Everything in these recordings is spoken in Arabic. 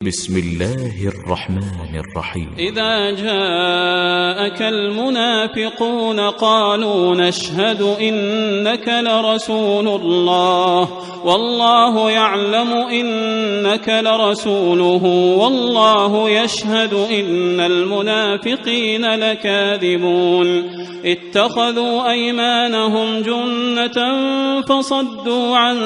بسم الله الرحمن الرحيم. إذا جاءك المنافقون قالوا نشهد إنك لرسول الله والله يعلم إنك لرسوله والله يشهد إن المنافقين لكاذبون اتخذوا أيمانهم جنة فصدوا عن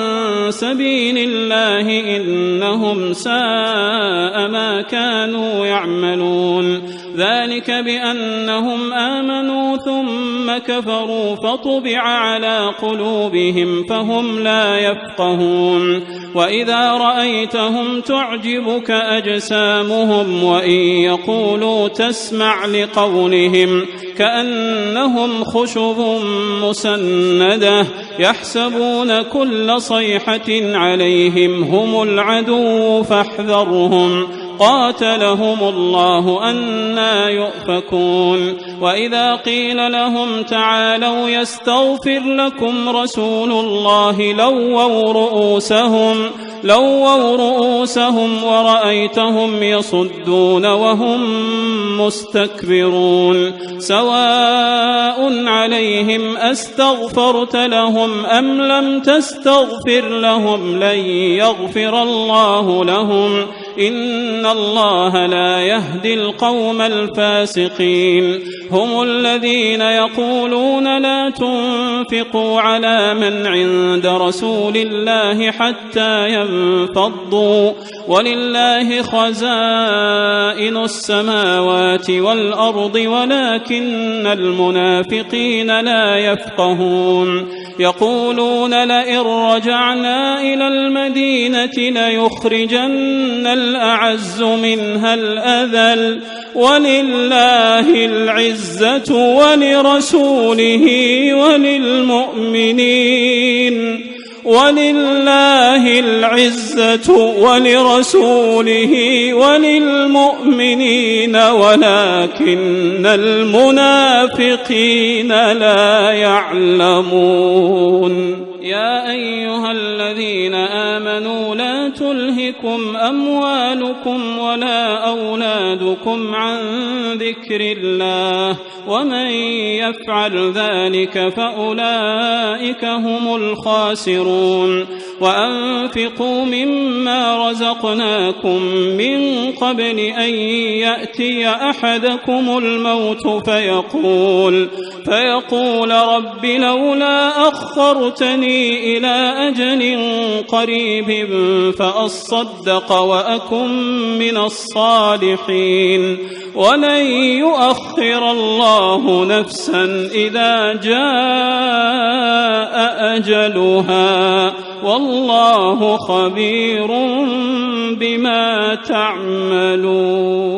سبيل الله إنهم ساء ما كانوا يعملون ذلك بأنهم آمنوا ثم كفروا فطبع على قلوبهم فهم لا يفقهون وإذا رأيتهم تعجبك أجسامهم وإن يقولوا تسمع لقولهم كأنهم خشب مسندة يحسبون كل صيحة عليهم هم العدو فاحذرهم قاتلهم الله أنى يؤفكون وإذا قيل لهم تعالوا يستغفر لكم رسول الله لووا رؤوسهم ورأيتهم يصدون وهم مستكبرون سواء عليهم أستغفرت لهم أم لم تستغفر لهم لن يغفر الله لهم إن الله لا يهدي القوم الفاسقين هم الذين يقولون لا تنفقوا على من عند رسول الله حتى ينفضوا ولله خزائن السماوات والأرض ولكن المنافقين لا يفقهون يقولون لئن رجعنا إلى المدينة ليخرجن الأعز منها الأذل ولله العزة ولرسوله وللمؤمنين ولكن المنافقين لا يعلمون يا أيها الذين آمنوا لا تلهكم أموالكم ولا أولادكم عن ذكر الله ومن يفعل ذلك فأولئك هم الخاسرون وأنفقوا مما رزقناكم من قبل أن يأتي أحدكم الموت فيقول رب لولا أخرتني إلى أجل قريب فأصدق وأكن من الصالحين ولن يؤخر الله نفسا إذا جاء أجلها والله خبير بما تعملون.